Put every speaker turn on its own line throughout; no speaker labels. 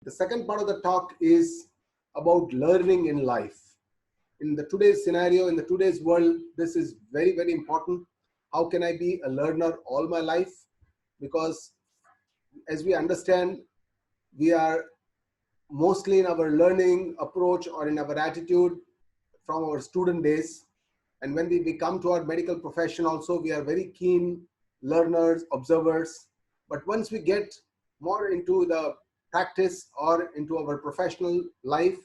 The second part of the talk is about learning in life. In the today's scenario, in the today's world, this is very, very important. How can I be a learner all my life? Because as we understand, we are mostly in our learning approach or in our attitude from our student days. And when we become to our medical profession also, we are very keen learners, observers. But once we get more into the practice or into our professional life,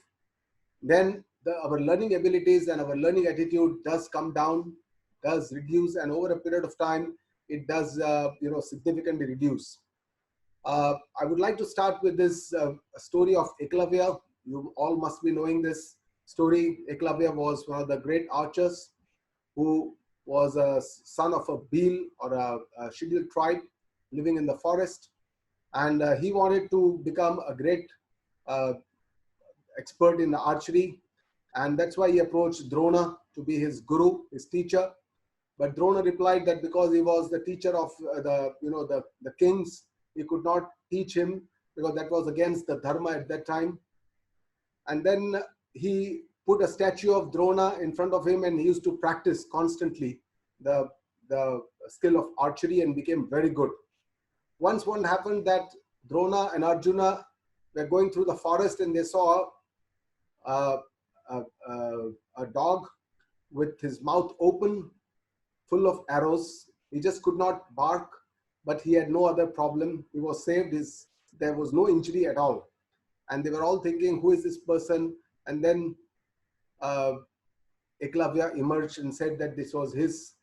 then our learning abilities and our learning attitude does come down, does reduce, and over a period of time, it does significantly reduce. I would like to start with this story of Eklavya. You all must be knowing this story. Eklavya was one of the great archers who was a son of a Bhil or a scheduled tribe living in the forest. And he wanted to become a great expert in archery. And that's why he approached Drona to be his guru, his teacher. But Drona replied that because he was the teacher of the kings, he could not teach him because that was against the dharma at that time. And then he put a statue of Drona in front of him, and he used to practice constantly the skill of archery and became very good. Once what happened that Drona and Arjuna were going through the forest and they saw a dog with his mouth open, full of arrows. He just could not bark, but he had no other problem. He was saved. There was no injury at all. And they were all thinking, who is this person? And then Eklavya emerged and said that this was his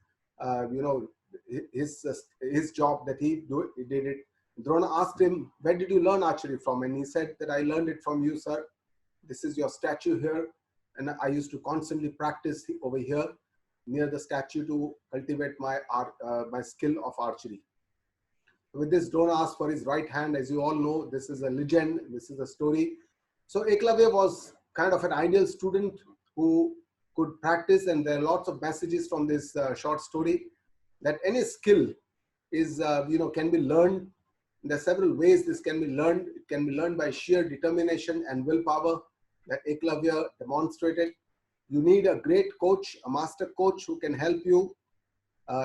job, that he did it. Drona asked him, where did you learn archery from? And he said that I learned it from you, sir. This is your statue here. And I used to constantly practice over here near the statue to cultivate my skill of archery. With this, Drona asked for his right hand. As you all know, this is a legend. This is a story. So Eklavya was kind of an ideal student who could practice, and there are lots of messages from this short story that any skill is can be learned. There are several ways this can be learned. It can be learned by sheer determination and willpower that Eklavya demonstrated. You need a great coach, a master coach who can help you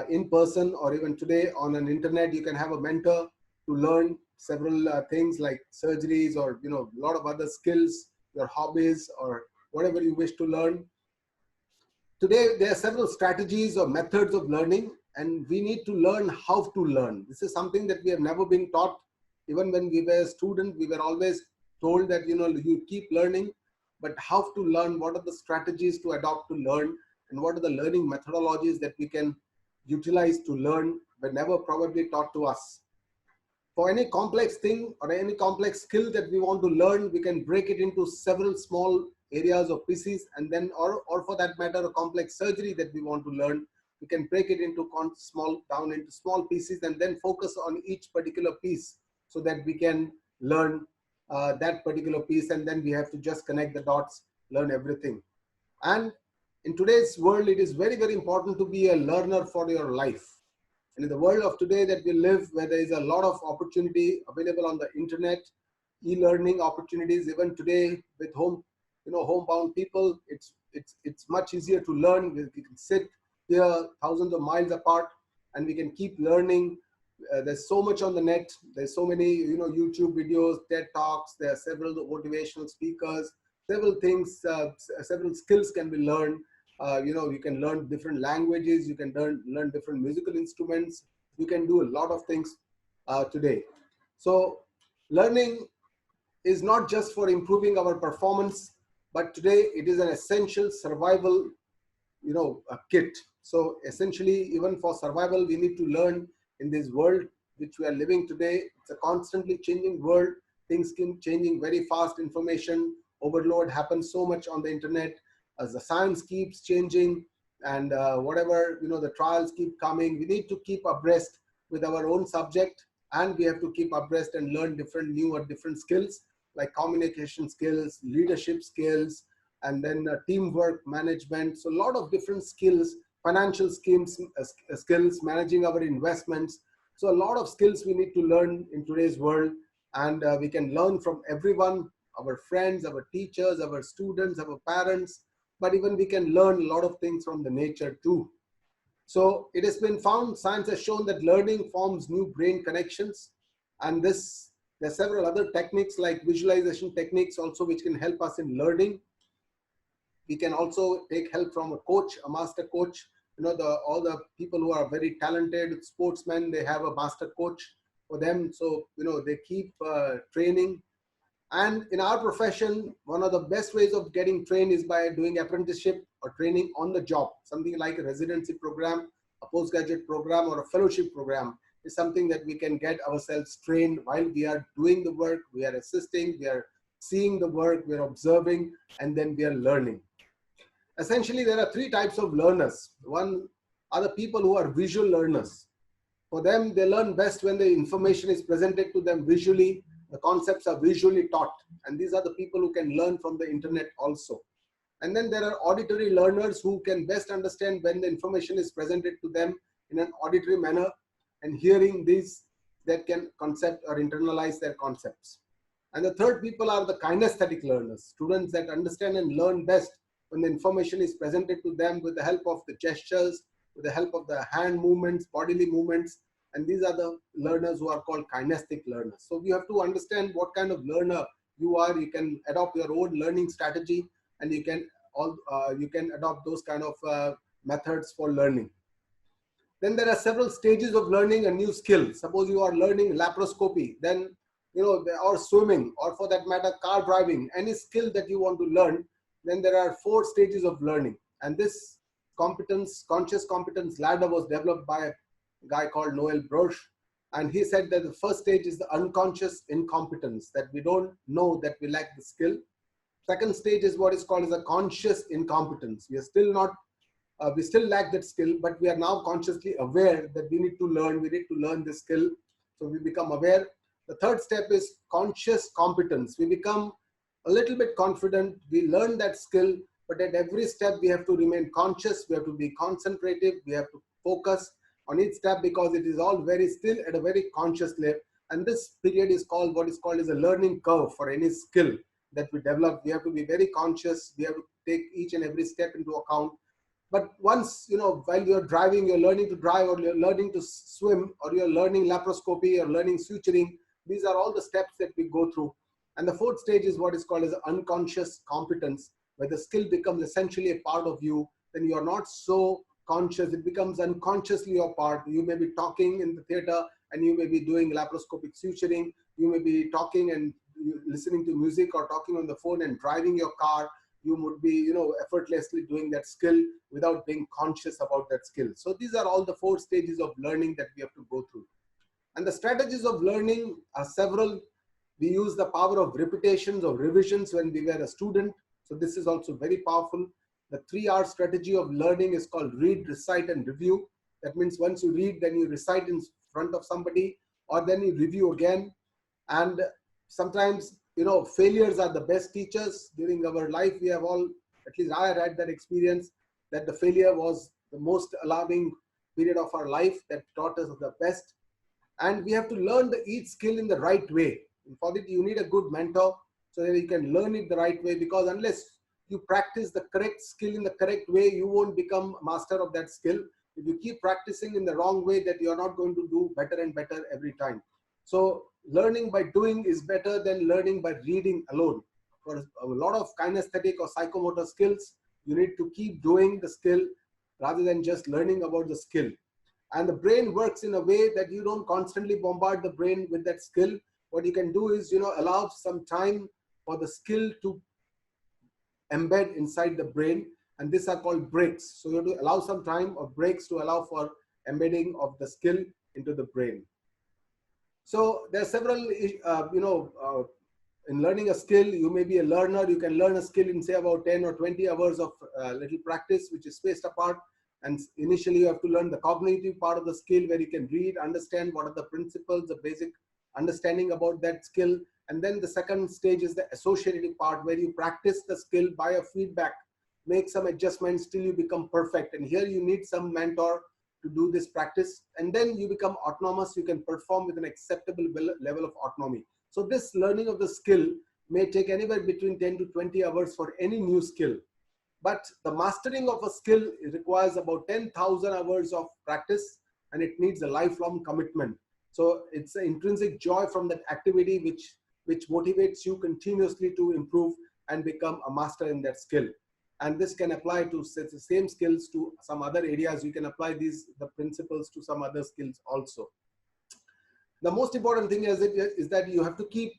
in person, or even today on an internet. You can have a mentor to learn several things like surgeries or a lot of other skills, your hobbies or whatever you wish to learn. Today there are several strategies or methods of learning, and we need to learn how to learn. This is something that we have never been taught. Even when we were a student, we were always told that you keep learning, but how to learn, what are the strategies to adopt to learn, and what are the learning methodologies that we can utilize to learn were never probably taught to us. For any complex thing or any complex skill that we want to learn, we can break it into several small areas or pieces, and then or for that matter a complex surgery that we want to learn, we can break it into down into small pieces and then focus on each particular piece so that we can learn that particular piece, and then we have to just connect the dots, learn everything. And in today's world, it is very, very important to be a learner for your life. And in the world of today that we live, where there is a lot of opportunity available on the internet, e-learning opportunities, even today with homebound people, it's much easier to learn. We can sit here thousands of miles apart and we can keep learning. There's so much on the net. There's so many, YouTube videos, TED Talks. There are several motivational speakers, several things, several skills can be learned. You can learn different languages. You can learn different musical instruments. You can do a lot of things today. So learning is not just for improving our performance, but today it is an essential survival, kit. So essentially, even for survival, we need to learn in this world which we are living today. It's a constantly changing world. Things keep changing very fast. Information overload happens so much on the internet as the science keeps changing, and whatever, the trials keep coming. We need to keep abreast with our own subject, and we have to keep abreast and learn different skills like communication skills, leadership skills, and then teamwork management. So a lot of different skills, financial skills, managing our investments. So a lot of skills we need to learn in today's world. and we can learn from everyone, our friends, our teachers, our students, our parents, but even we can learn a lot of things from the nature too. So it has been found, science has shown that learning forms new brain connections, and there are several other techniques like visualization techniques also which can help us in learning. We can also take help from a coach, a master coach. You know, all the people who are very talented sportsmen, they have a master coach for them. So, you know, they keep training. And in our profession, one of the best ways of getting trained is by doing apprenticeship or training on the job. Something like a residency program, a postgraduate program, or a fellowship program is something that we can get ourselves trained while we are doing the work, we are assisting, we are seeing the work, we are observing, and then we are learning. Essentially, there are three types of learners. One are the people who are visual learners. For them, they learn best when the information is presented to them visually, the concepts are visually taught, and these are the people who can learn from the internet also. And then there are auditory learners who can best understand when the information is presented to them in an auditory manner, and hearing these that can concept or internalize their concepts. And the third people are the kinesthetic learners, students that understand and learn best when the information is presented to them with the help of the gestures, with the help of the hand movements, bodily movements, and these are the learners who are called kinesthetic learners. So you have to understand what kind of learner you are. You can adopt your own learning strategy, and you can adopt those kind of methods for learning. Then there are several stages of learning a new skill. Suppose you are learning laparoscopy, then or swimming, or for that matter, car driving, any skill that you want to learn, then there are 4 stages of learning. And this conscious competence ladder was developed by a guy called Noel Burch. And he said that the first stage is the unconscious incompetence, that we don't know that we lack the skill. Second stage is what is called as a conscious incompetence. We are still not, we still lack that skill, but we are now consciously aware that we need to learn this skill. So we become aware. The third step is conscious competence. We become a little bit confident, we learn that skill, but at every step we have to remain conscious, we have to be concentrative, we have to focus on each step because it is all still at a very conscious level. And this period is called what is called as a learning curve for any skill that we develop. We have to be very conscious, we have to take each and every step into account. But once, while you're driving, you're learning to drive, or you're learning to swim, or you're learning laparoscopy, or learning suturing, these are all the steps that we go through. And the fourth stage is what is called as unconscious competence, where the skill becomes essentially a part of you. Then you are not so conscious, it becomes unconsciously your part. You may be talking in the theater and you may be doing laparoscopic suturing. You may be talking and listening to music or talking on the phone and driving your car. You would be, effortlessly doing that skill without being conscious about that skill. So these are all the 4 stages of learning that we have to go through. And the strategies of learning are several. We use the power of repetitions or revisions when we were a student. So this is also very powerful. The 3R strategy of learning is called read, recite, and review. That means once you read, then you recite in front of somebody, or then you review again. And sometimes, failures are the best teachers. During our life, we have all, at least I had that experience, that the failure was the most alarming period of our life that taught us the best. And we have to learn each skill in the right way. And for that, you need a good mentor so that you can learn it the right way, because unless you practice the correct skill in the correct way, you won't become a master of that skill. If you keep practicing in the wrong way, that you're not going to do better and better every time. So learning by doing is better than learning by reading alone. For a lot of kinesthetic or psychomotor skills, you need to keep doing the skill rather than just learning about the skill. And the brain works in a way that you don't constantly bombard the brain with that skill. What you can do is, allow some time for the skill to embed inside the brain, and these are called breaks. So you have to allow some time or breaks to allow for embedding of the skill into the brain. So there are several, in learning a skill, you may be a learner. You can learn a skill in say about 10 or 20 hours of little practice, which is spaced apart. And initially you have to learn the cognitive part of the skill, where you can read, understand what are the principles, the basic understanding about that skill. And then the second stage is the associative part, where you practice the skill by a feedback, make some adjustments till you become perfect. And here you need some mentor to do this practice. And then you become autonomous. You can perform with an acceptable level of autonomy. So this learning of the skill may take anywhere between 10 to 20 hours for any new skill. But the mastering of a skill requires about 10,000 hours of practice, and it needs a lifelong commitment. So it's an intrinsic joy from that activity which motivates you continuously to improve and become a master in that skill. And this can apply to the same skills to some other areas. You can apply the principles to some other skills also. The most important thing is that you have to keep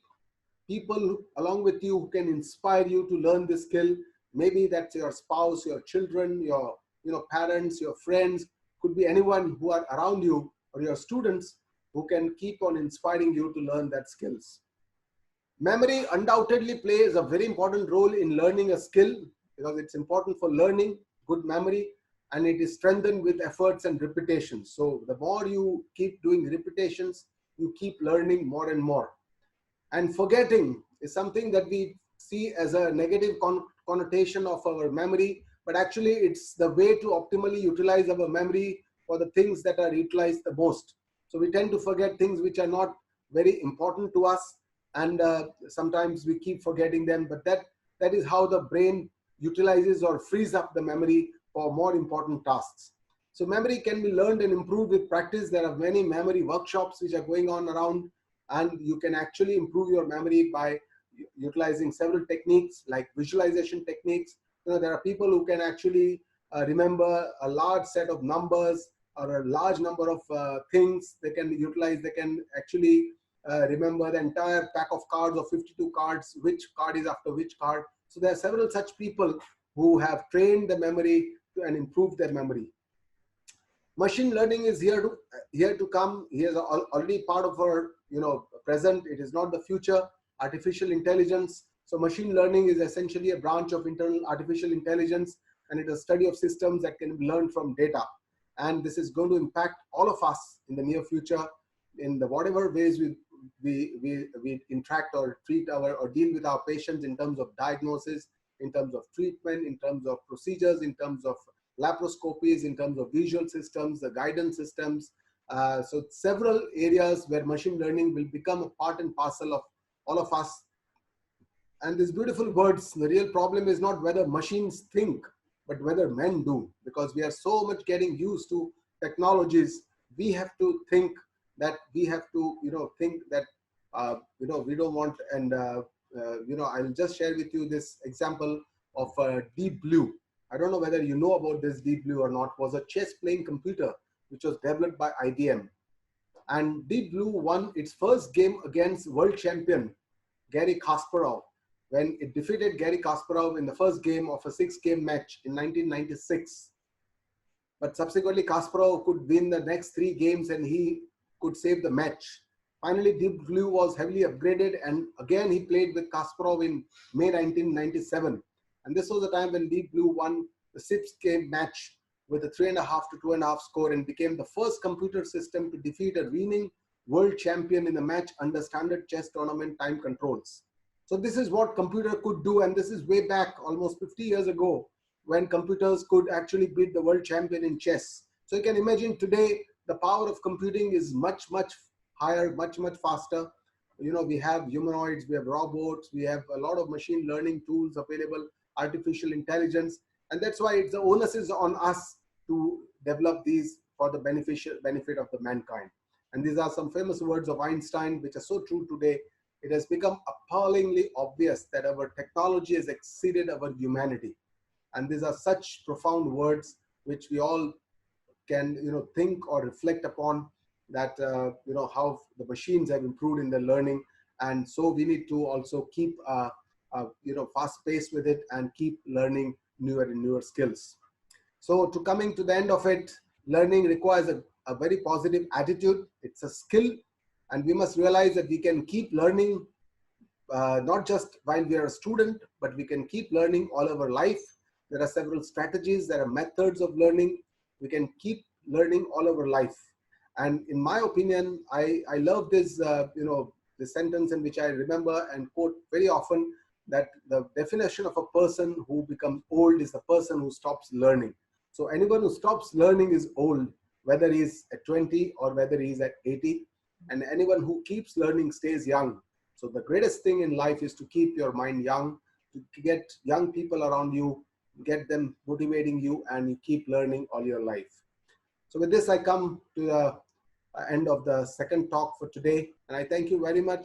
people along with you who can inspire you to learn this skill. Maybe that's your spouse, your children, your parents, your friends, could be anyone who are around you, or your students who can keep on inspiring you to learn that skills. Memory undoubtedly plays a very important role in learning a skill, because it's important for learning good memory, and it is strengthened with efforts and repetitions. So the more you keep doing repetitions, you keep learning more and more. And forgetting is something that we see as a negative connotation of our memory, but actually it's the way to optimally utilize our memory for the things that are utilized the most. So we tend to forget things which are not very important to us, and sometimes we keep forgetting them, but that is how the brain utilizes or frees up the memory for more important tasks. So memory can be learned and improved with practice. There are many memory workshops which are going on around, and you can actually improve your memory by utilizing several techniques like visualization techniques. There are people who can actually remember a large set of numbers or a large number of things they can utilize. They can actually remember the entire pack of cards or 52 cards, which card is after which card. So there are several such people who have trained the memory and improved their memory. Machine learning is here to come. He is already part of our present. It is not the future. Artificial intelligence. So machine learning is essentially a branch of internal artificial intelligence, and it is a study of systems that can be learned from data. And this is going to impact all of us in the near future in the whatever ways we interact or treat or deal with our patients, in terms of diagnosis, in terms of treatment, in terms of procedures, in terms of laparoscopies, in terms of visual systems, the guidance systems. So several areas where machine learning will become a part and parcel of all of us. And these beautiful words, the real problem is not whether machines think, but whether men do, because we are so much getting used to technologies. We have to think that we have to, think that, we don't want, and, I'll just share with you this example of Deep Blue. I don't know whether you know about this. Deep Blue or not, was a chess playing computer which was developed by IBM. And Deep Blue won its first game against world champion Garry Kasparov, when it defeated Garry Kasparov in the first game of a 6-game match in 1996. But subsequently, Kasparov could win the next 3 games and he could save the match. Finally, Deep Blue was heavily upgraded, and again he played with Kasparov in May 1997. And this was the time when Deep Blue won the 6-game match with a 3.5 to 2.5 score, and became the first computer system to defeat a reigning world champion in a match under standard chess tournament time controls. So this is what computer could do, and this is way back almost 50 years ago, when computers could actually beat the world champion in chess. So you can imagine today the power of computing is much, much higher, much, much faster. We have humanoids, we have robots, we have a lot of machine learning tools available, artificial intelligence, and that's why the onus is on us to develop these for the benefit of the mankind. And these are some famous words of Einstein, which are so true today. It has become appallingly obvious that our technology has exceeded our humanity. And these are such profound words which we all can think or reflect upon, that how the machines have improved in their learning. And so we need to also keep fast pace with it and keep learning newer and newer skills. So to coming to the end of it, learning requires a very positive attitude. It's a skill, and we must realize that we can keep learning not just while we are a student, but we can keep learning all our life. There are several strategies, there are methods of learning. We can keep learning all our life. And in my opinion, I love this, the sentence in which I remember and quote very often, that the definition of a person who becomes old is the person who stops learning. So anyone who stops learning is old, whether he's at 20 or whether he's at 80. And anyone who keeps learning stays young. So the greatest thing in life is to keep your mind young, to get young people around you, get them motivating you, and you keep learning all your life. So with this, I come to the end of the second talk for today, and I thank you very much